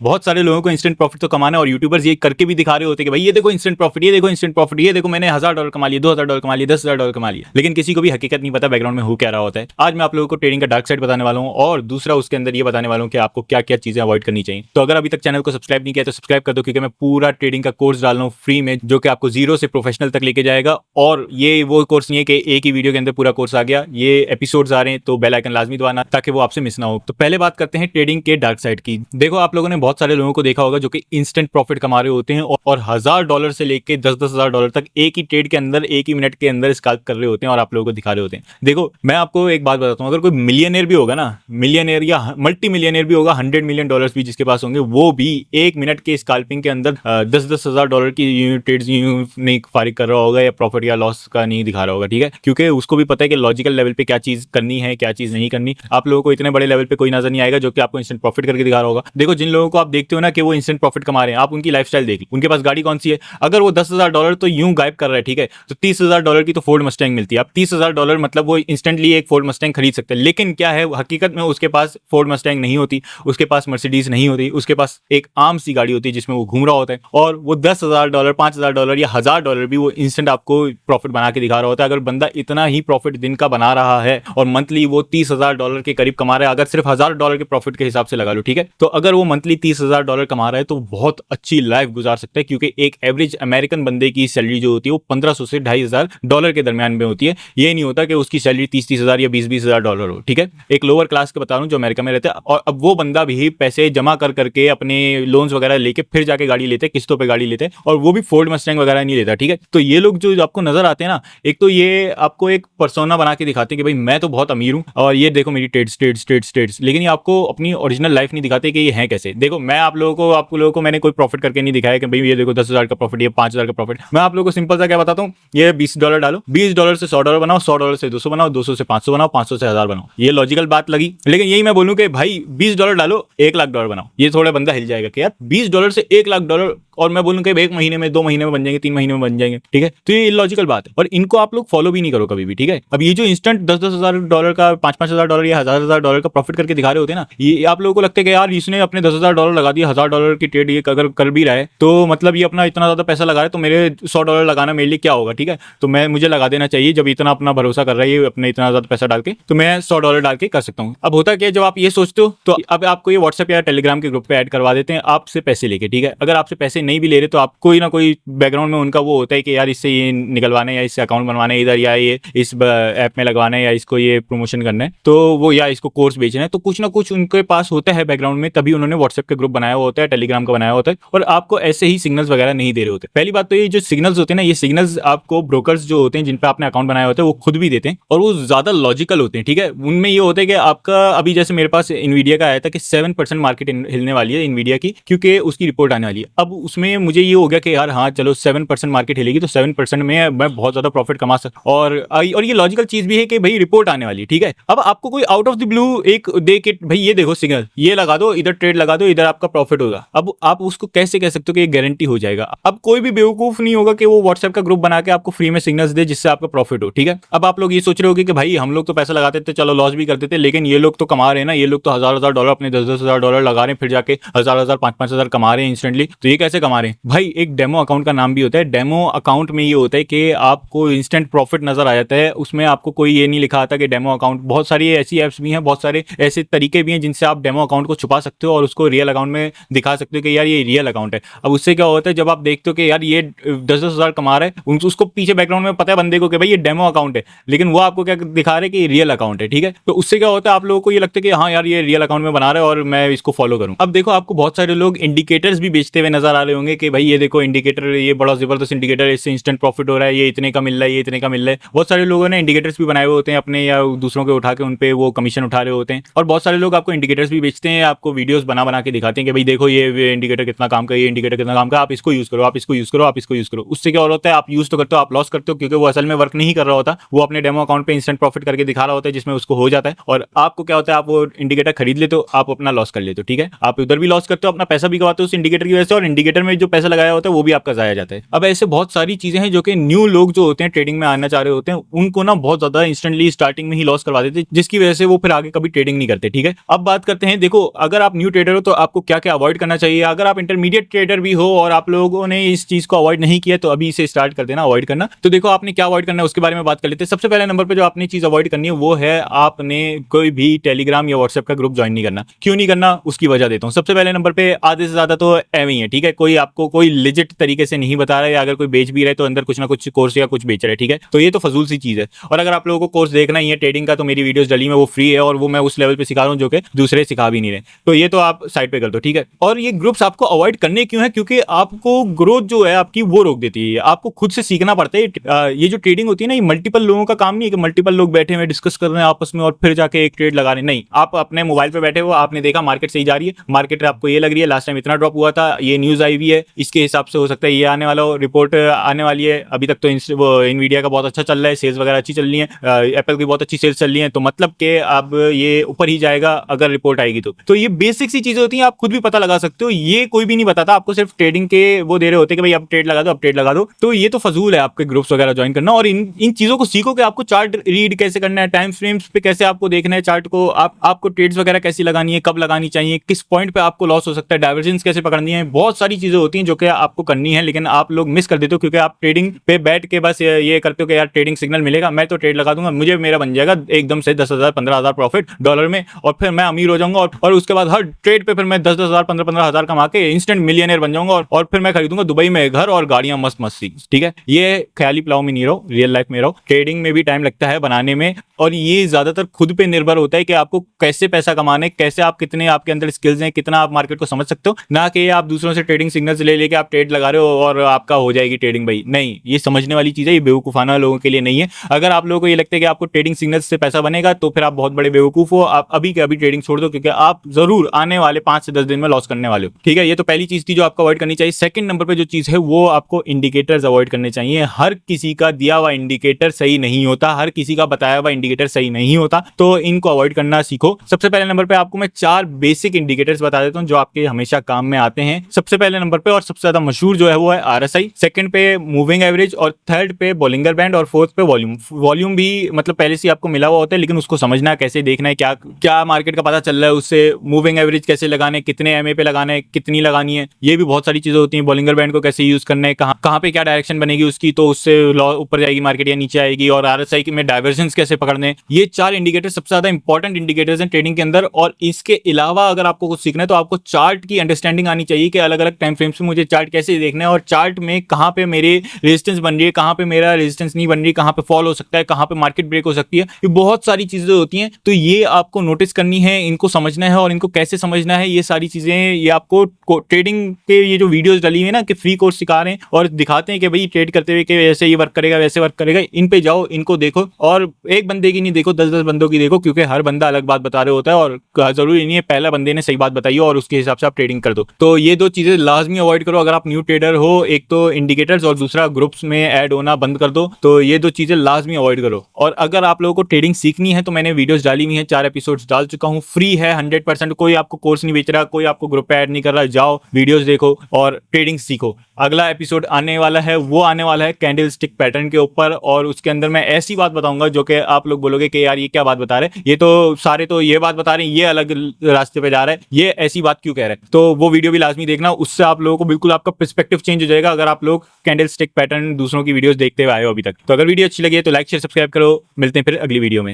बहुत सारे लोगों को इंस्टेंट प्रॉफिट तो कमाना है और यूट्यूबर्स ये करके भी दिखा रहे होते हैं कि भाई ये देखो इंस्टेंट प्रॉफिट, ये देखो इंस्टेंट प्रॉफिट, ये देखो मैंने $1000 कमा लिया, $2000 कमा लिया, $10,000 कमा लिया। लेकिन किसी को भी हकीकत नहीं पता बैकग्राउंड में हो क्या रहा होता है। आज मैं आप लोगों को ट्रेडिंग का डार्क साइड बताने वाला हूं और दूसरा उसके अंदर ये बताने वाला हूं कि आपको क्या क्या चीजें अवॉइड करनी चाहिए। तो अगर अभी तक चैनल को सब्सक्राइब नहीं किया तो सब्सक्राइब कर दो, क्योंकि मैं पूरा ट्रेडिंग का कोर्स डाल रहा हूं फ्री में, जो कि आपको जीरो से प्रोफेशनल तक लेके जाएगा। और ये वो कोर्स नहीं है कि एक ही वीडियो के अंदर पूरा कोर्स आ गया, ये एपिसोड्स आ रहे हैं, तो बेल आइकन लाजमी दबाना ताकि वो आपसे मिस ना हो। तो पहले बात करते हैं ट्रेडिंग के डार्क साइड की। देखो आप लोगों ने बहुत सारे लोगों को देखा होगा जो कि इंस्टेंट प्रॉफिट कमा रहे होते हैं और $1000 से लेके 10,000 तक एक ही ट्रेड के अंदर, एक ही मिनट के अंदर स्कैल्प कर रहे होते हैं और आप लोगों को दिखा रहे होते हैं। देखो मैं आपको एक बात बताता हूँ, अगर कोई मिलियनेयर भी होगा ना, मिलियनेयर या मल्टी मिलियनेयर भी होगा, $100 मिलियन भी जिसके पास होंगे, वो भी एक मिनट के स्कैल्पिंग के अंदर $10,000 की ट्रेड्स नहीं फारिग कर रहा होगा या प्रॉफिट या लॉस का नहीं दिखा रहा होगा। ठीक है, क्योंकि उसको भी पता है कि लॉजिकल लेवल पे क्या चीज करनी है, क्या चीज नहीं करनी। आप लोगों को इतने बड़े लेवल पे कोई नजर नहीं आएगा जो कि आपको इंस्टेंट प्रॉफिट करके दिखा रहा होगा। देखो जिन लोगों को आप देखते हो ना कि वो इंस्टेंट प्रॉफिट कमा रहे हैं, आप उनकी लाइफस्टाइल देख लो, उनके पास गाड़ी कौन सी है। अगर वो $10,000 तो यूं गायब कर रहा है, ठीक है, तो $30,000 की तो फोर्ड मस्टैंग मिलती है। अब $30,000 मतलब वो इंस्टेंटली एक फोर्ड मस्टैंग खरीद सकते हैं, लेकिन क्या है हकीकत में उसके पास फोर्ड मस्टैंग नहीं होती, उसके पास मर्सिडीज नहीं होती, उसके पास एक आम सी गाड़ी होती है जिसमें वो घूम रहा होता है। और वो $10,000, $5,000 या $1,000 भी वो इंस्टेंट आपको प्रॉफिट बना के दिखा रहा होता है। अगर बंदा इतना ही प्रॉफिट दिन का बना रहा है और मंथली वो $30,000 के करीब कमा रहा है, अगर सिर्फ $1,000 के प्रॉफिट के हिसाब से लगा लो, ठीक है, तो अगर वो मंथली $30,000 कमा रहा है तो बहुत अच्छी लाइफ गुजार सकता है। क्योंकि एक एवरेज अमेरिकन बंदे की सैलरी जो होती है वो 1500 से $2,500 के दरमियान में होती है। ये नहीं होता कि उसकी सैलरी 30,000 या 20,000 डॉलर हो। ठीक है, एक लोअर क्लास के बता रहा हूँ जो अमेरिका में रहते हैं, और अब वो बंदा भी पैसे जमा कर करके अपने लोन्स वगैरह लेके फिर जाके गाड़ी लेते, किस्तों पे गाड़ी लेते, और वो भी फोर्ड मस्टैंग वगैरह नहीं लेता। ठीक है, तो ये लोग जो आपको नजर आते हैं ना, एक तो ये आपको एक पर्सोना बना के दिखाते हैं कि भाई मैं तो बहुत अमीर हूँ और ये देखो मेरी ट्रेड्स, लेकिन ये आपको अपनी ओरिजिनल लाइफ नहीं दिखाते कि ये है कैसे। देखो मैं आप लोगों को मैंने कोई प्रॉफिट करके नहीं दिखाया कि भाई ये देखो 10,000 का प्रॉफिट, ये 5,000 का प्रॉफिट। मैं आप लोगों को सिंपल सा क्या बताता हूँ, ये $20 डालो, $20 से $100 बनाओ, $100 से 200 बनाओ, 200 से 500 बनाओ, 500 से 1000 बनाओ। ये लॉजिकल बात लगी। लेकिन यही मैं बोलूँ कि भाई $20 डालो, $1,00,000 बनाओ, ये थोड़ा बंदा हिल जाएगा कि यार $20 से $1,00,000, और मैं बोलूँ कि एक महीने में, 2 महीने में बन जाएंगे, 3 महीने में बन जाएंगे। ठीक है, तो ये इलॉजिकल बात है और इनको आप लोग फॉलो भी नहीं करो कभी भी। ठीक है, अब ये जो इंस्टेंट $10,000 का, $5,000 या $1,000 का प्रॉफिट करके दिखा रहे होते हैं ना, ये आप लोगों को लगता है कि यार इसने अपने $10,000 लगा दिया, $1,000 की ट्रेड ये अगर कर भी रहा है तो मतलब ये अपना इतना ज्यादा पैसा लगा रहा है, तो मेरे $100 लगाना मेरे लिए क्या होगा। ठीक है, तो मैं मुझे लगा देना चाहिए, जब इतना अपना भरोसा कर रहा है अपने इतना ज्यादा पैसा डाल के, तो मैं $100 डाल के कर सकता हूँ। अब होता क्या, जब आप ये सोचते हो तो अब आपको ये व्हाट्सएप या टेलीग्राम के ग्रुप पे ऐड करवा देते हैं आपसे पैसे लेके। ठीक है, अगर आपसे पैसे नहीं भी ले रहे तो आप कोई ना कोई बैकग्राउंड में उनका वो होता है कि यार इससे ये निकलवाने या इससे अकाउंट बनवाने इधर, या ये इस ऐप में लगवाना है, या इसको ये प्रमोशन करना है, तो वो या इसको कोर्स बेचना है, तो कुछ ना कुछ उनके पास होता है बैकग्राउंड में, तभी उन्होंने व्हाट्सएप के ग्रुप बनाया होता है, टेलीग्राम का बनाया होता है, और आपको ऐसे ही सिग्नल्स वगैरह नहीं दे रहे होते। पहली बात तो ये जो सिग्नल्स होते हैं ना, ये सिग्नल्स आपको ब्रोकर्स जो होते हैं जिन पे आपने अकाउंट बनाया होता है वो खुद भी देते हैं, और वो ज्यादा लॉजिकल होते हैं। ठीक है, उनमें ये होता है कि आपका अभी जैसे मेरे पास इनवीडिया का आया था कि 7% मार्केट हिलने वाली है इनवीडिया की, क्योंकि उसकी रिपोर्ट आने वाली है। अब उसमें मुझे ये हो गया कि यार हाँ चलो 7% मार्केट हिलेगी तो 7% में मैं बहुत ज्यादा प्रॉफिट कमा सकता, और ये लॉजिकल चीज भी है कि भाई रिपोर्ट आने वाली है। ठीक है, अब आपको कोई आउट ऑफ द ब्लू एक दे के भाई ये देखो सिग्नल, ये लगा दो, इधर ट्रेड लगा दो, इधर आपका प्रॉफिट होगा। अब आप उसको कैसे कह सकते हो कि ये गारंटी हो जाएगा। अब कोई भी बेवकूफ नहीं होगा कि वो व्हाट्सएप का ग्रुप बना के आपको फ्री में सिग्नल्स दे जिससे आपका प्रॉफिट हो। ठीक है, अब आप लोग ये सोच रहे होगे कि भाई हम लोग तो पैसा लगाते थे, चलो लॉस भी करते थे, लेकिन ये लोग तो कमा रहे हैं ना, ये लोग तो $1,000 अपने $10,000 लगा रहे हैं, फिर जाके 1,000 5,000 कमा रहे हैं इंस्टेंटली, तो ये कैसे कमा रहे हैं। भाई एक डेमो अकाउंट का नाम भी होता है। डेमो अकाउंट में ये होता है कि आपको इंस्टेंट प्रॉफिट नजर आ जाता है, उसमें आपको कोई ये नहीं लिखा आता कि डेमो अकाउंट। बहुत सारी ऐसी एप्स भी हैं, बहुत सारे ऐसे तरीके भी हैं जिनसे आप डेमो अकाउंट को छुपा सकते हो और उसको रियल अकाउंट में दिखा सकते हो कि यार ये रियल अकाउंट है। अब उससे क्या होता है, जब आप देखते हो कि यार ये 10,000 कमा रहा है, उसको पीछे बैकग्राउंड में पता है बंदे को कि भाई ये डेमो अकाउंट है, लेकिन वो आपको क्या दिखा रहा है कि रियल अकाउंट है। ठीक है, तो उससे क्या होता है, आप लोगों को ये लगता है कि हाँ यार ये रियल अकाउंट में बना रहा है और मैं इसको फॉलो करूं। अब देखो आपको बहुत सारे लोग इंडिकेटर्स भी बेचते हुए नजर आ रहे होंगे कि भाई ये देखो इंडिकेटर, ये बड़ा जबरदस्त इंडिकेटर, इससे इंस्टेंट प्रॉफिट हो रहा है, ये इतने का मिल रहा है, ये इतने का मिल रहा है। बहुत सारे लोगों ने इंडिकेटर्स भी बनाए हुए होते हैं अपने, या दूसरों के उठा के उन पे वो कमीशन उठा रहे होते हैं। और बहुत सारे लोग आपको इंडिकेटर्स भी बेचते हैं, आपको वीडियोस बना बना के दिखाते हैं कि भाई देखो ये इंडिकेटर कितना काम का, ये इंडिकेटर कितना काम का, आप इसको यूज करो, आप इसको यूज करो, आप इसको यूज करो। उससे क्या होता है, आप यूज तो करते हो, आप लॉस करते हो, क्योंकि वो असल में वर्क नहीं कर रहा होता, वो अपने डेमो अकाउंट पे इंस्टेंट प्रॉफिट करके दिखा रहा होता है जिसमें उसको हो जाता है। और आपको क्या होता है, आप वो इंडिकेटर खरीद लेते हो, आप अपना लॉस कर लेते हो। ठीक है, आप उधर भी लॉस करते हो, अपना पैसा भी गवाते हो उस इंडिकेटर की वजह से, और इंडिकेटर में जो पैसा लगाया होता है वो भी आपका जाया जाता है। अब ऐसे बहुत सारी चीजें हैं जो कि न्यू लोग जो होते हैं, ट्रेडिंग में आना चाह रहे होते हैं, उनको ना बहुत ज्यादा इंस्टेंटली स्टार्टिंग में ही लॉस करवा देते हैं, जिसकी वजह से वो फिर आगे कभी ट्रेडिंग नहीं करते। ठीक है, अब बात करते हैं, देखो अगर आप न्यू ट्रेडर हो तो आपको क्या क्या अवॉइड करना चाहिए। अगर आप इंटरमीडिएट ट्रेडर भी हो और आप लोगों ने इस चीज को अवॉइड नहीं किया तो अभी इसे स्टार्ट कर देना अवॉइड करना। तो देखो आपने क्या अवॉइड करना है उसके बारे में बात कर लेते हैं। सबसे पहले नंबर पे जो आपने चीज अवॉइड करनी है वो है आपने कोई भी टेलीग्राम या व्हाट्सएप का ग्रुप ज्वाइन नहीं करना। क्यों नहीं करना उसकी वजह देता हूँ। सबसे पहले नंबर पे आधे से ज्यादा तो एवं ही है, ठीक है, कोई आपको कोई लिजिट तरीके से नहीं बता रहा है, या अगर कोई बेच भी रहा है तो अंदर कुछ ना कुछ कोर्स या कुछ बेच रहा है, ठीक है, तो ये तो फजूल सी चीज है। और अगर आप लोगों को कोर्स देखना ही है ट्रेडिंग का तो मेरी वीडियोस डली में वो फ्री है और वो मैं उस लेवल पे सिखा रहा हूँ जो कि दूसरे सिखा भी नहीं रहे, तो ये तो आप साइड पे कर दो, ठीक है। और ये ग्रुप्स आपको अवॉइड करने क्यों है, क्योंकि आपको ग्रोथ जो है आपकी वो रोक देती है। आपको खुद से सीखना पड़ता है। ये जो ट्रेडिंग होती है ना, ये मल्टीपल लोगों का काम नहीं है कि मल्टीपल लोग बैठे हुए डिस्कस कर रहे हैं आपस में और फिर जाके एक ट्रेड लगा रहे हैं। नहीं, आप अपने मोबाइल पे बैठे हो, आपने देखा मार्केट सही जा रही है, मार्केट आपको ये लग रही है लास्ट टाइम इतना ड्रॉप हुआ था, ये न्यूज आई हुई है, इसके हिसाब से हो सकता है ये आने वाला रिपोर्ट आने वाली है। अभी तक तो इनवीडिया का बहुत अच्छा चल रहा है, सेल्स वगैरह अच्छी चल रही है, एप्पल की बहुत अच्छी सेल्स चल रही है, तो मतलब कि अब ये ऊपर ही जाएगा अगर रिपोर्ट आएगी तो ये बेसिक सी चीजें होती हैं, आप खुद भी पता लगा सकते हो। ये कोई भी नहीं बताता आपको, सिर्फ ट्रेडिंग के वो दे रहे होते हैं कि भाई अब ट्रेड लगा दो, अब ट्रेड लगा दो। तो ये तो फजूल है आपके ग्रुप्स वगैरह ज्वाइन करना। और इन चीजों को सीखो कि आपको चार्ट रीड कैसे करना है, टाइम फ्रेम्स पे कैसे आपको देखना है चार्ट को, आपको ट्रेड्स वगैरह कैसी लगानी है, कब लगानी चाहिए, किस पॉइंट पे आपको लॉस हो सकता है, डाइवर्जेंस कैसे पकड़नी है, बहुत सारी चीजें होती हैं जो कि आपको करनी है, लेकिन आप लोग मिस कर देते हो क्योंकि आप ट्रेडिंग पे बैठ के बस ये करते हो कि यार ट्रेडिंग सिग्नल मिलेगा मैं तो ट्रेड लगा दूंगा, मुझे मेरा बन जाएगा एकदम से 10,000 15,000 प्रॉफिट डॉलर में और फिर मैं अमीर हो जाऊंगा और उसके बाद हर ट्रेड पे फिर मैं 10,000 15,000 कमा के इंस्टेंट मिलियनियर बन जाऊंगा और फिर मैं खरीदूंगा दुबई में घर और गाड़ियां मस्त मस्त सी, ठीक है। ये ख्याली प्लाव में नहीं रहो, रियल लाइफ में रहो। ट्रेडिंग में भी टाइम लगता है बनाने में और ये ज्यादातर खुद पे निर्भर होता है कि आपको कैसे पैसा कमाने, कैसे आप कितने आपके अंदर स्किल्स हैं, कितना आप मार्केट को समझ सकते हो, ना कि आप दूसरों से ट्रेडिंग सिग्नल्स ले लेके आप ट्रेड लगा रहे हो और आपका हो जाएगी ट्रेडिंग। भाई नहीं, ये समझने वाली चीज है, ये बेवकूफाना लोगों के लिए नहीं है। अगर आप लोगों को ये लगता है कि आपको ट्रेडिंग सिग्नल्स से पैसा बनेगा तो फिर आप बहुत बड़े बेवकूफ हो, आप अभी के अभी ट्रेडिंग छोड़ दो क्योंकि आप जरूर आने वाले 5 से 10 दिन में लॉस करने वाले हो, ठीक है। ये तो पहली चीज थी जो आपको अवॉइड करनी चाहिए। सेकंड नंबर पे जो चीज है वो आपको इंडिकेटर्स अवॉइड करने चाहिए। हर किसी का दिया हुआ इंडिकेटर सही नहीं होता, हर किसी का बताया हुआ इंडिकेटर सही नहीं होता, तो इनको अवॉइड करना सीखो। सबसे पहले नंबर पे आपको मैं 4 बेसिक इंडिकेटर्स बता देता हूं जो आपके हमेशा काम में आते हैं। सबसे पहले नंबर पे और सबसे ज्यादा मशहूर जो है वो है आरएसआई, सेकंड पे मूविंग एवरेज और थर्ड पे बॉलिंगर बैंड और फोर्थ पे वॉल्यूम। वॉल्यूम भी मतलब पहले से आपको मिला हुआ होता है लेकिन उसको समझना है, कैसे देखना है, क्या मार्केट का पता चल रहा है उससे। मूविंग एवरेज कैसे लगाने, कितने एमए पे लगाना है, कितनी लगानी है, ये भी बहुत सारी चीजें होती हैं। बॉलिंगर बैंड को कैसे यूज करना है, कहां पे क्या डायरेक्शन बनेगी उसकी तो उससे ऊपर जाएगी मार्केट या नीचे आएगी, और आरएसआई में डाइवर्जेंस कैसे पकड़ने। ये 4 इंडिकेटर सबसे ज्यादा इंपॉर्टेंट इंडिकेटर्स हैं ट्रेडिंग के अंदर। और इसके अलावा अगर आपको कुछ सीखना है तो आपको चार्ट की अंडरस्टैंडिंग आनी चाहिए कि अलग अलग टाइम फ्रेम्स में मुझे चार्ट कैसे देखना है और चार्ट में कहां पे मेरे रेजिस्टेंस बन रही है, कहां पे मेरा रेजिस्टेंस नहीं बन रही, कहां पे फॉल हो सकता है, कहां पे मार्केट ब्रेक हो सकती है। ये बहुत सारी चीजें होती हैं, तो ये आपको नोटिस करनी है, इनको समझना है और इनको कैसे समझना है, ये सारी चीजें ये आपको ट्रेडिंग के ये जो वीडियोस डली हुई है ना कि फ्री कोर्स सिखा रहे हैं और दिखाते हैं कि भाई ट्रेड करते हुए कि ऐसे ये वर्क करेगा वैसे वर्क करेगा, इन पे जाओ, इनको देखो और एक बंदे की नहीं देखो, 10-10 बंदों की देखो, क्योंकि हर बंदा अलग बात बता रहे होता है और जरूरी नहीं है पहला बंदे ने सही बात बताई हो और उसके हिसाब से आप ट्रेडिंग कर दो। तो ये 2 चीजें लाजमी अवॉइड करो अगर आप न्यू ट्रेडर हो, एक तो इंडिकेटर्स और दूसरा ग्रुप्स में ऐड होना बंद कर दो। तो ये 2 चीजें लाजमी अवॉइड करो। और अगर आप लोगों को ट्रेडिंग सीखनी है तो मैंने वीडियोस डाली हुई है, 4 एपिसोड्स डाल चुका हूँ, फ्री है 100%। कोई आपको कोर्स नहीं बेच रहा, कोई आपको ग्रुप पे ऐड नहीं कर रहा, जाओ वीडियोस देखो और ट्रेडिंग सीखो। अगला एपिसोड आने वाला है, वो आने वाला है कैंडल स्टिक पैटर्न के ऊपर और उसके अंदर मैं ऐसी बात बताऊंगा जो कि आप लोग बोलोगे कि यार ये क्या बात बता रहे, ये तो सारे तो ये बात बता रहे हैं, ये अलग रास्ते पे जा रहा है, ये ऐसी बात क्यों कह रहे हैं। तो वो वीडियो भी लाजमी देखना, उससे आप लोगों को बिल्कुल आपका पर्सपेक्टिव चेंज हो जाएगा अगर आप लोग कैंडल स्टिक पैटर्न दूसरों की वीडियोस देखते हुए आए हो अभी तक। तो अगर वीडियो अच्छी लगी है तो लाइक शेयर सब्सक्राइब करो। मिलते हैं फिर अगली वीडियो में।